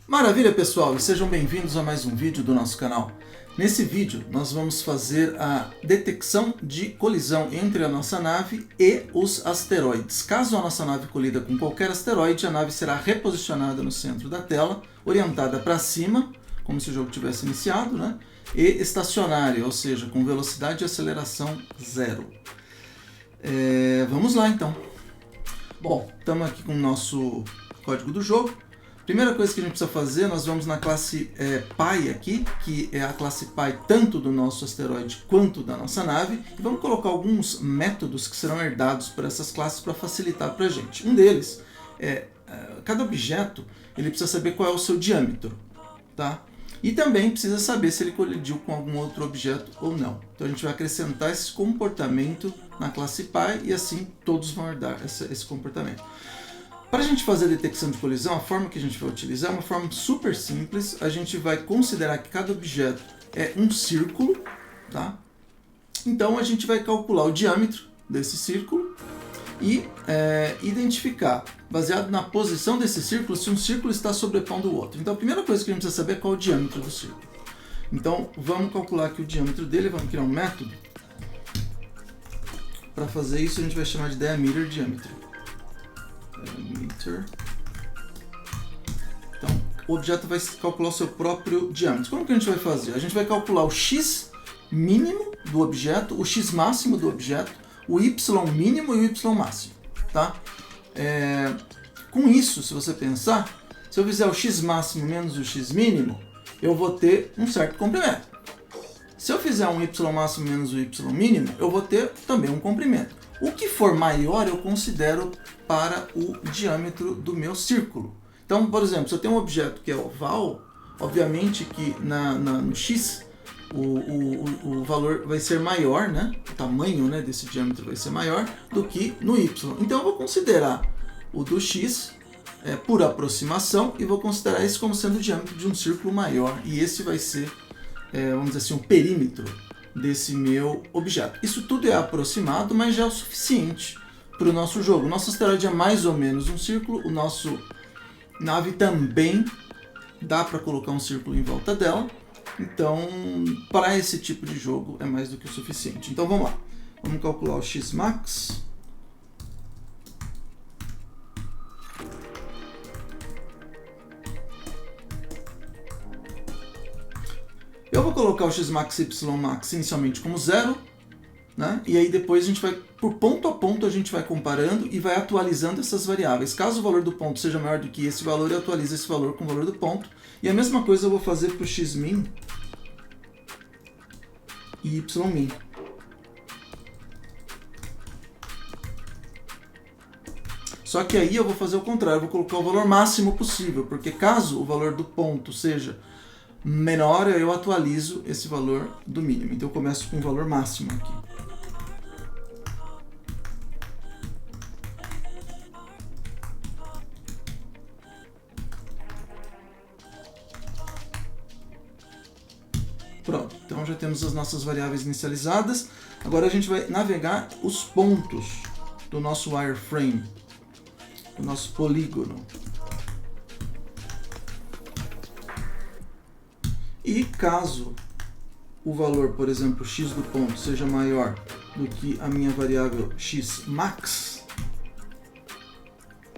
Maravilha, pessoal, e sejam bem-vindos a mais um vídeo do nosso canal. Nesse vídeo nós vamos fazer a detecção de colisão entre a nossa nave e os asteroides. Caso a nossa nave colida com qualquer asteroide, a nave será reposicionada no centro da tela, orientada para cima, como se o jogo tivesse iniciado, né? E estacionária, ou seja, com velocidade e aceleração zero. Vamos lá então. Bom, estamos aqui com o nosso código do jogo. Primeira coisa que a gente precisa fazer, nós vamos na classe Pi aqui, que é a classe Pi tanto do nosso asteroide quanto da nossa nave, e vamos colocar alguns métodos que serão herdados por essas classes para facilitar para a gente. Um deles é, cada objeto ele precisa saber qual é o seu diâmetro, tá? E também precisa saber se ele colidiu com algum outro objeto ou não. Então a gente vai acrescentar esse comportamento na classe Pi e assim todos vão herdar esse comportamento. Para a gente fazer a detecção de colisão, a forma que a gente vai utilizar é uma forma super simples. A gente vai considerar que cada objeto é um círculo, tá? Então a gente vai calcular o diâmetro desse círculo e identificar, baseado na posição desse círculo, se um círculo está sobrepondo o outro. Então a primeira coisa que a gente precisa saber é qual é o diâmetro do círculo. Então vamos calcular aqui o diâmetro dele, vamos criar um método. Para fazer isso a gente vai chamar de diameter diâmetro. Então, o objeto vai calcular o seu próprio diâmetro. Como que a gente vai fazer? A gente vai calcular o x mínimo do objeto, o x máximo do objeto, o y mínimo e o y máximo. Tá? Com isso, se você pensar, se eu fizer o x máximo menos o x mínimo, eu vou ter um certo comprimento. Se eu fizer um y máximo menos o y mínimo, eu vou ter também um comprimento. O que for maior eu considero para o diâmetro do meu círculo. Então, por exemplo, se eu tenho um objeto que é oval, obviamente que no x o valor vai ser maior, né? O tamanho, né, desse diâmetro vai ser maior do que no y. Então eu vou considerar o do x por aproximação e vou considerar esse como sendo o diâmetro de um círculo maior. E esse vai ser, vamos dizer assim, o perímetro desse meu objeto. Isso tudo é aproximado, mas já é o suficiente para o nosso jogo. O nosso asteroide é mais ou menos um círculo, o nosso nave também dá para colocar um círculo em volta dela, então para esse tipo de jogo é mais do que o suficiente. Então vamos lá, vamos calcular o x-max. Eu vou colocar o x-max e y-max inicialmente como 0, né? E aí depois a gente vai, por ponto a ponto, a gente vai comparando e vai atualizando essas variáveis. Caso o valor do ponto seja maior do que esse valor, eu atualizo esse valor com o valor do ponto. E a mesma coisa eu vou fazer para o x-min e y-min. Só que aí eu vou fazer o contrário, eu vou colocar o valor máximo possível, porque caso o valor do ponto seja menor, eu atualizo esse valor do mínimo. Então eu começo com o valor máximo aqui. Pronto, então já temos as nossas variáveis inicializadas. Agora a gente vai navegar os pontos do nosso wireframe, do nosso polígono. E caso o valor, por exemplo, x do ponto seja maior do que a minha variável x-max,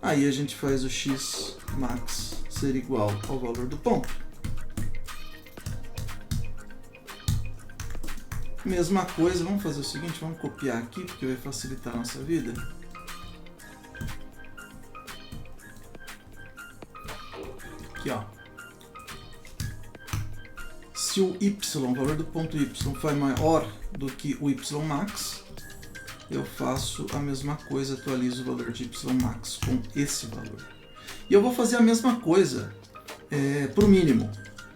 aí a gente faz o x-max ser igual ao valor do ponto. Mesma coisa, vamos fazer o seguinte, vamos copiar aqui, porque vai facilitar a nossa vida. Aqui, ó. Se o y, o valor do ponto y, for maior do que o y-max, eu faço a mesma coisa, atualizo o valor de y-max com esse valor. E eu vou fazer a mesma coisa para o mínimo,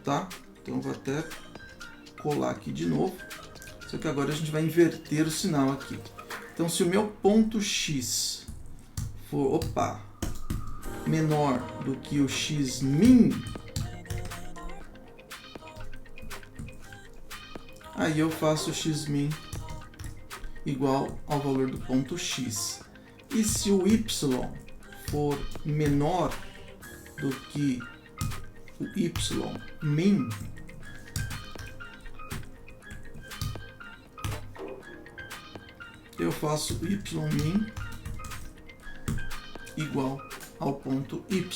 tá? Então eu vou até colar aqui de novo, só que agora a gente vai inverter o sinal aqui. Então se o meu ponto x for, menor do que o x-min, aí eu faço o x-min igual ao valor do ponto x. E se o y for menor do que o y min eu faço y min igual ao ponto y.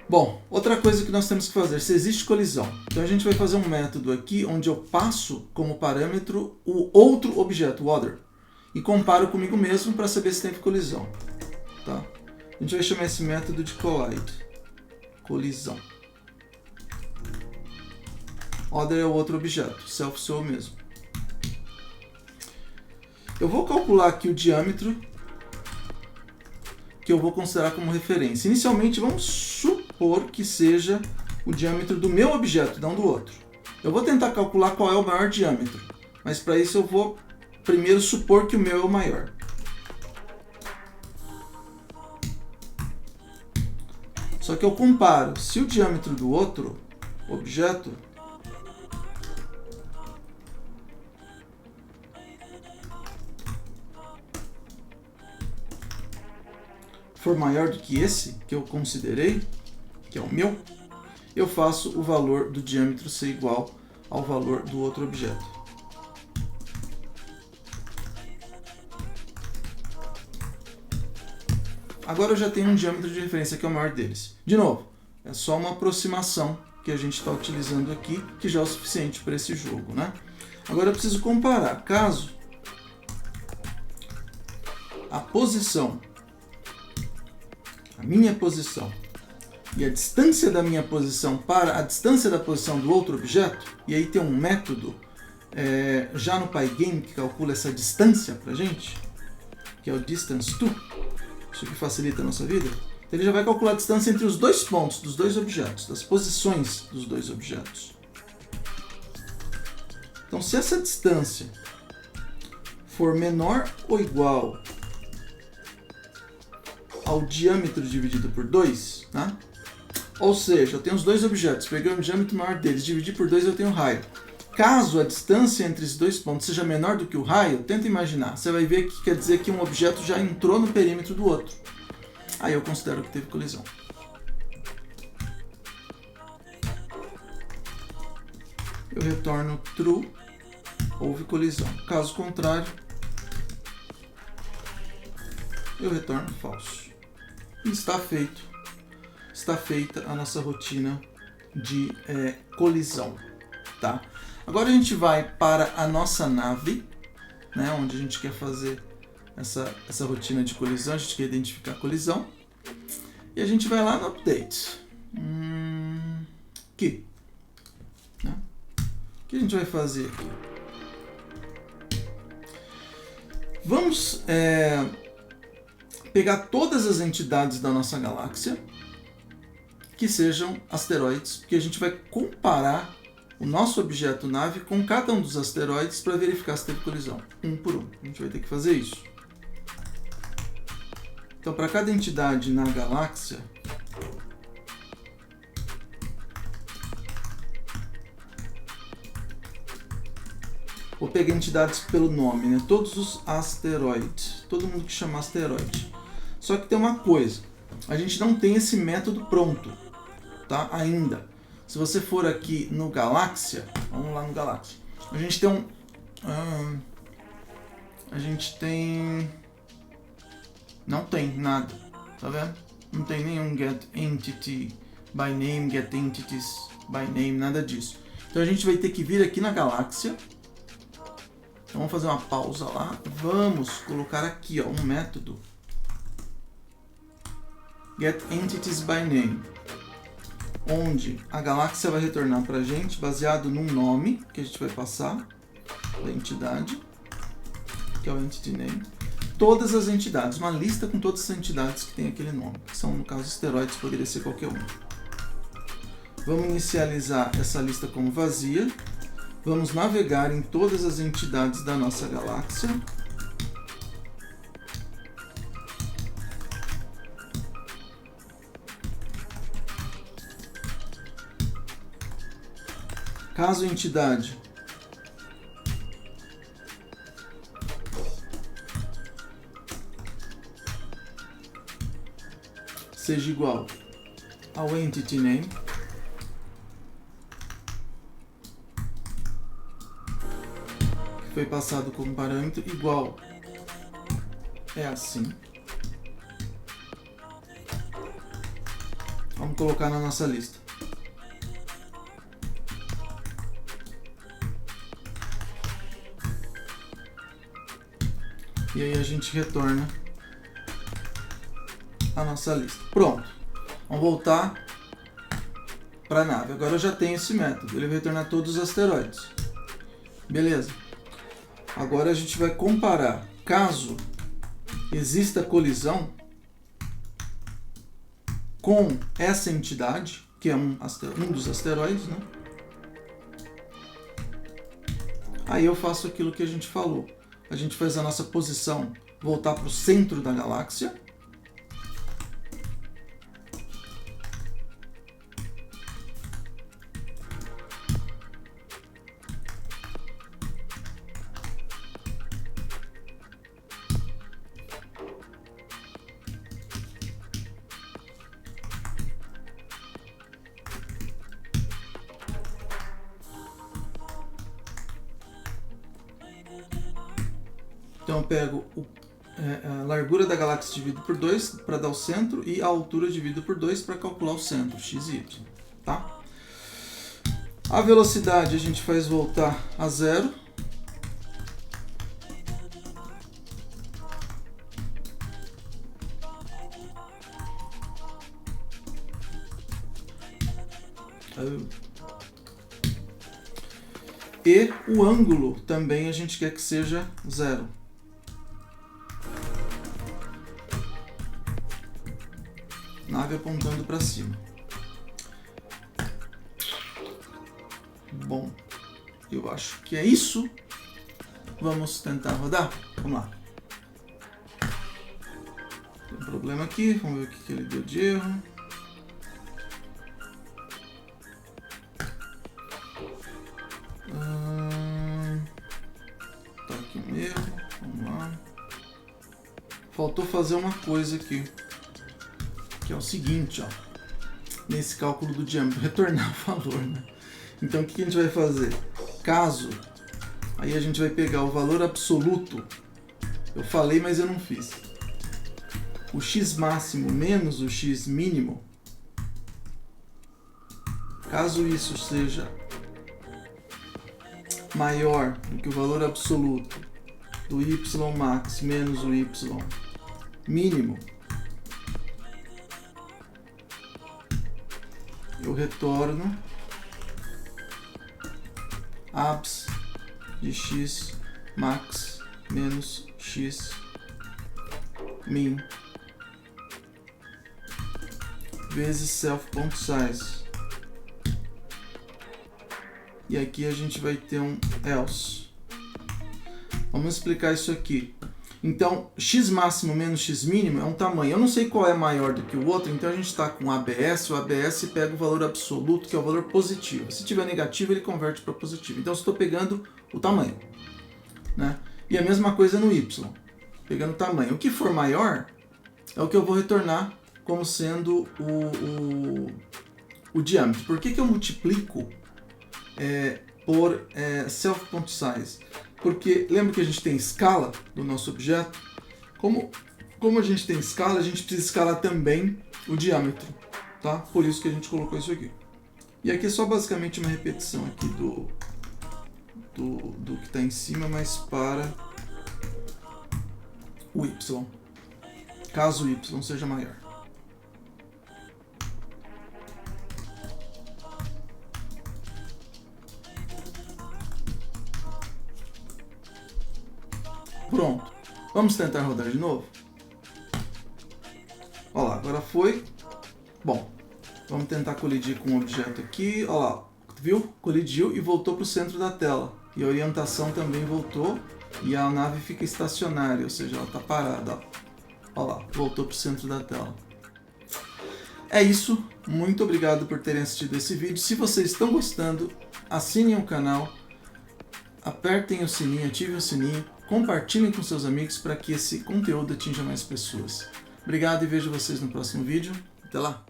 Bom, outra coisa que nós temos que fazer, se existe colisão. Então a gente vai fazer um método aqui onde eu passo como parâmetro o outro objeto, o other, e comparo comigo mesmo para saber se teve colisão. Tá? A gente vai chamar esse método de collide, colisão. Other é o outro objeto, self sou eu mesmo. Eu vou calcular aqui o diâmetro que eu vou considerar como referência. Inicialmente, vamos supor que seja o diâmetro do meu objeto, não do outro. Eu vou tentar calcular qual é o maior diâmetro, mas para isso eu vou primeiro supor que o meu é o maior. Só que eu comparo, se o diâmetro do outro objeto for maior do que esse que eu considerei, que é o meu, eu faço o valor do diâmetro ser igual ao valor do outro objeto. Agora eu já tenho um diâmetro de referência que é o maior deles. De novo, é só uma aproximação que a gente está utilizando aqui, que já é o suficiente para esse jogo, né? Agora eu preciso comparar. Caso a posição, a minha posição e a distância da minha posição para a distância da posição do outro objeto, e aí tem um método já no Pygame que calcula essa distância para a gente, que é o distance to, isso que facilita a nossa vida. Então ele já vai calcular a distância entre os dois pontos dos dois objetos, das posições dos dois objetos. Então se essa distância for menor ou igual ao diâmetro dividido por 2, né? Ou seja, eu tenho os dois objetos, peguei o diâmetro maior deles, dividi por 2 eu tenho o raio. Caso a distância entre esses dois pontos seja menor do que o raio, tenta imaginar, você vai ver que quer dizer que um objeto já entrou no perímetro do outro. Aí eu considero que teve colisão. Eu retorno true, houve colisão. Caso contrário, eu retorno falso. E está feita a nossa rotina de colisão, tá? Agora a gente vai para a nossa nave, né, onde a gente quer fazer essa rotina de colisão, a gente quer identificar a colisão, e a gente vai lá no update. Aqui. Né? O que a gente vai fazer aqui? Vamos pegar todas as entidades da nossa galáxia que sejam asteroides, porque a gente vai comparar o nosso objeto nave com cada um dos asteroides para verificar se teve colisão, um por um. A gente vai ter que fazer isso. Então, para cada entidade na galáxia, vou pegar entidades pelo nome, né? Todos os asteroides, todo mundo que chama asteroide. Só que tem uma coisa, a gente não tem esse método pronto, tá? Ainda. Se você for aqui no Galáxia, vamos lá no Galáxia, a gente tem não tem nada, tá vendo? Não tem nenhum get entity by name, get entities by name, nada disso. Então a gente vai ter que vir aqui na Galáxia. Então vamos fazer uma pausa lá, vamos colocar aqui, ó, um método get entities by name, onde a galáxia vai retornar para a gente baseado num nome que a gente vai passar da entidade, que é o entity name, todas as entidades, uma lista com todas as entidades que tem aquele nome, que são, no caso, asteroides, poderia ser qualquer um. Vamos inicializar essa lista como vazia, vamos navegar em todas as entidades da nossa galáxia. Caso a entidade seja igual ao entity name, que foi passado como parâmetro igual é assim. Vamos colocar na nossa lista. E aí a gente retorna a nossa lista. Pronto. Vamos voltar para a nave. Agora eu já tenho esse método. Ele vai retornar todos os asteroides. Beleza. Agora a gente vai comparar. Caso exista colisão com essa entidade, que é um dos asteroides, né? Aí eu faço aquilo que a gente falou. A gente faz a nossa posição voltar para o centro da galáxia. Então eu pego a largura da galáxia dividido por 2 para dar o centro e a altura dividido por 2 para calcular o centro, x e y. Tá? A velocidade a gente faz voltar a 0. E o ângulo também a gente quer que seja 0. Nave apontando para cima. Bom, eu acho que é isso. Vamos tentar rodar? Vamos lá. Tem um problema aqui, vamos ver o que ele deu de erro. Tá aqui um erro, vamos lá. Faltou fazer uma coisa aqui. Que é o seguinte, ó, nesse cálculo do diâmetro, retornar o valor, né? Então o que a gente vai fazer? Caso, aí a gente vai pegar o valor absoluto, eu falei, mas eu não fiz, o x máximo menos o x mínimo, caso isso seja maior do que o valor absoluto do y max menos o y mínimo, eu retorno abs de x max menos x min vezes self.size. E aqui a gente vai ter um else. Vamos explicar isso aqui. Então, x máximo menos x mínimo é um tamanho. Eu não sei qual é maior do que o outro, então a gente está com ABS. O ABS pega o valor absoluto, que é o valor positivo. Se tiver negativo, ele converte para positivo. Então, eu estou pegando o tamanho, né? E a mesma coisa no y, pegando o tamanho. O que for maior é o que eu vou retornar como sendo o diâmetro. Por que eu multiplico por self.size? Porque lembra que a gente tem escala do nosso objeto? Como a gente tem escala, a gente precisa escalar também o diâmetro, tá? Por isso que a gente colocou isso aqui. E aqui é só basicamente uma repetição aqui do que está em cima, mas para o y, caso o y seja maior. Pronto. Vamos tentar rodar de novo? Olha lá, agora foi. Bom, vamos tentar colidir com um objeto aqui. Olha lá, viu? Colidiu e voltou para o centro da tela. E a orientação também voltou. E a nave fica estacionária, ou seja, ela está parada. Olha lá, voltou para o centro da tela. É isso. Muito obrigado por terem assistido esse vídeo. Se vocês estão gostando, assinem o canal. Apertem o sininho, ativem o sininho. Compartilhem com seus amigos para que esse conteúdo atinja mais pessoas. Obrigado e vejo vocês no próximo vídeo. Até lá!